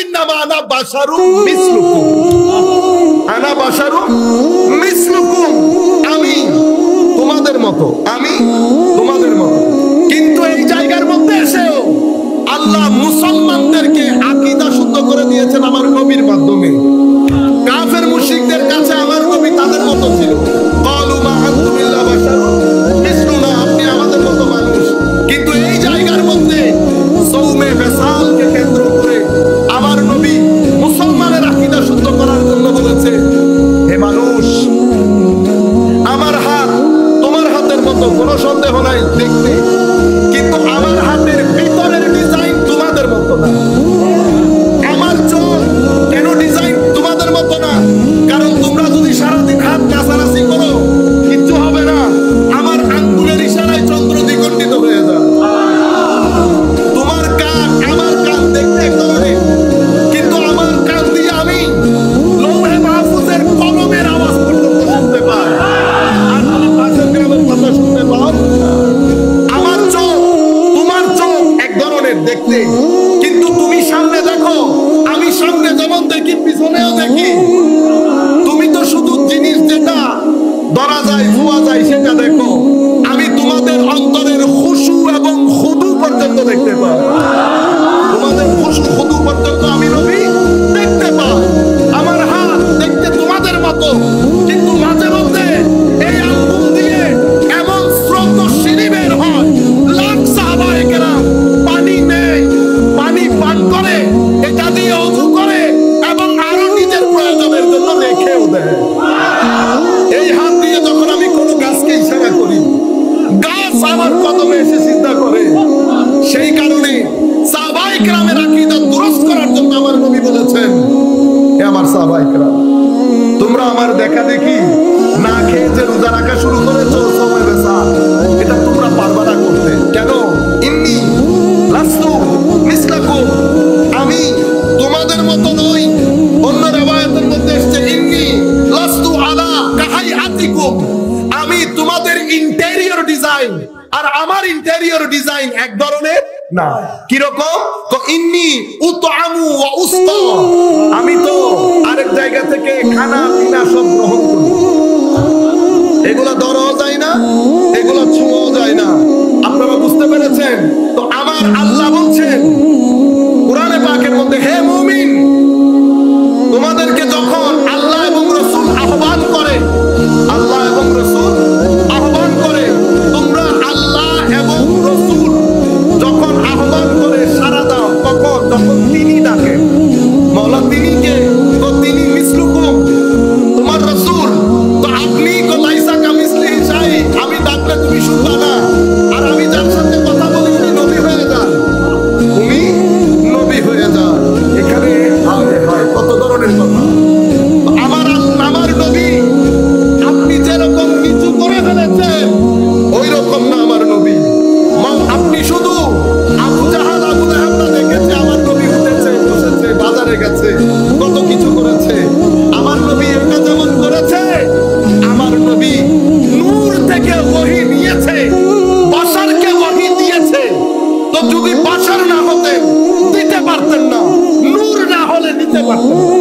ইন্নামা আনা বাশারুম মিসলুকুম, আনা বাশারুম মিসলুকুম, আমি তোমাদের মতো, আমি তোমাদের মতো। কিন্তু এই জায়গার মধ্যে এসেও আল্লাহ মুসলমানদেরকে আকীদা শুদ্ধ করে দিয়েছেন আমার নবীর মাধ্যমে। কাফের মুশরিকদের কাছে আমার নবী তাদের মতো ছিল, ক্বালু মা আনতুম ইল্লা বাশারুম মিসলুনা, আপনি আমাদের মতো মানুষ। কিন্তু এই জায়গার মধ্যে সৌমে বেসালকে কেন্দ্র করে আমার নবী মুসলমানের আকীদা শুদ্ধ করার জন্য বলেছে, হে মানুষ, আমার হাত তোমার হাতের মতো, কোনো সন্দেহ নাই দেখতে, কিন্তু আমার হাতের ভিতরের ডিজাইন তোমাদের মতো না। আমার চোখ কেন ডিজাইন তোমাদের মতো না? কারণ তোমরা যদি সারাদিন হাত কাছাকাছি করো কিচ্ছু হবে না, আমার আঙ্গুলের ইশারায় চন্দ্র দ্বিখণ্ডিত হয়ে যায়। তোমার কান, আমার কান দেখতে এক ধরনের, কিন্তু আমার কান দিয়ে আমি লৌহে মাহফুজের কলমের আওয়াজ পর্যন্ত শুনতে পাই, আর তুমি পাশের গ্রামের কথা শুনতে পাও। আমার চোখ, তোমার চোখ এক ধরনের দেখতে, কিন্তু তুমি সামনে দেখো, আমি সামনে যেমন দেখি পিছনেও দেখি। তুমি তো শুধু জিনিস যেটা ধরা যায়, ছোঁয়া যায় সেটা দেখো, আমি তোমাদের অন্তরের খুশু এবং খুদু পর্যন্ত দেখতে পাই। তোমাদের খুশু খুদু পর্যন্ত আমি নবী দেখতে পাই। আমার হাত দেখতে তোমাদের মতো, কিন্তু মাঝে মধ্যে এই আঙ্গুল দিয়ে এমন স্রোত সিঁড়ি বের হয়, লাখ সাহাবায়ে কেরাম পানি নেই, পানি পান করে, এটা দিয়ে ওযু করে এবং আরো নিজের প্রয়োজনের জন্য রেখেও দেয়। এই হাত দিয়ে যখন আমি কোনো গাছকে ইশারা করি, গাছ আমার কদমে এসে সিজদা করে। সেই কারণে সাহাবায়ে কেরামের আকীদা দুরুস্ত করার জন্য আমার নবী বলেছেন, হে আমার সাহাবায়ে কেরাম, তোমরা আমার দেখা দেখি না খেয়ে যে রোজা রাখা শুরু করেছো, সওমে বেসাল, এটা তোমরা পারবা না করতে। কেন? ইন্নী লাস্তু মিসলাকুম, আমি তোমাদের মতো নই। অন্য riwayat-এর মধ্যে এসেছে ইন্নী লাস্তু আলা কাহাইআতিকুম, আমি তোমাদের ইন্টেরিয়র ডিজাইন আর আমার ইন্টেরিয়র ডিজাইন এক ধরনের না। কি রকম? তো ইন্নী উতআমু ওয়া উসতা, আমি তো আরেক জায়গা থেকে খানা পিনা সব গ্রহণ করি, এগুলা ধরাও যায় না, এগুলা ছোঁয়াও যায় না। আপনারা বুঝতে পেরেছেন? তো আমার আল্লাহ বলছেন কোরআনে পাকের মধ্যে, হে মুমিন, তোমাদেরকে যখন আল্লাহ এবং রাসূল আহ্বান করে, আল্লাহ এবং রাসূল আহ্বান করে, তোমরা আল্লাহ এবং রাসূল যখন আহ্বান করে সাড়া দাও, তখন যখন তিনি ডাকেন, মাওলা তিনি কে? তো তিনি মিসলুকুম, তোমার রাসূল। তো আপনি তো লাইসা কামিসলিহি শাই, আমি ডাকলে তুমি শুনবা না, আর আমি যার সাথে কথা বলি উনি নবী হয়ে যান, তুমি নবী হয়ে যান। এখানে হয় কত ধরনের কথা। আমার নবী আপনি যেরকম নিচু করে ফেলেছেন ওই রকম না আমার নবী। আপনি শুধু আবু জাহাল আবু লাহাবরা দেখেছে, আমার নবী উঠেছে বসেছে বাজারে গেছে কত কিছু করেছে। আমার নবী এটা যেমন করেছে, আমার নবী নূর থেকে ওহী নিয়েছে, বাশারকে ওহী দিয়েছে। তো যদি বাশার না হতেন দিতে পারতেন না, নূর না হলে নিতে পারতেন না।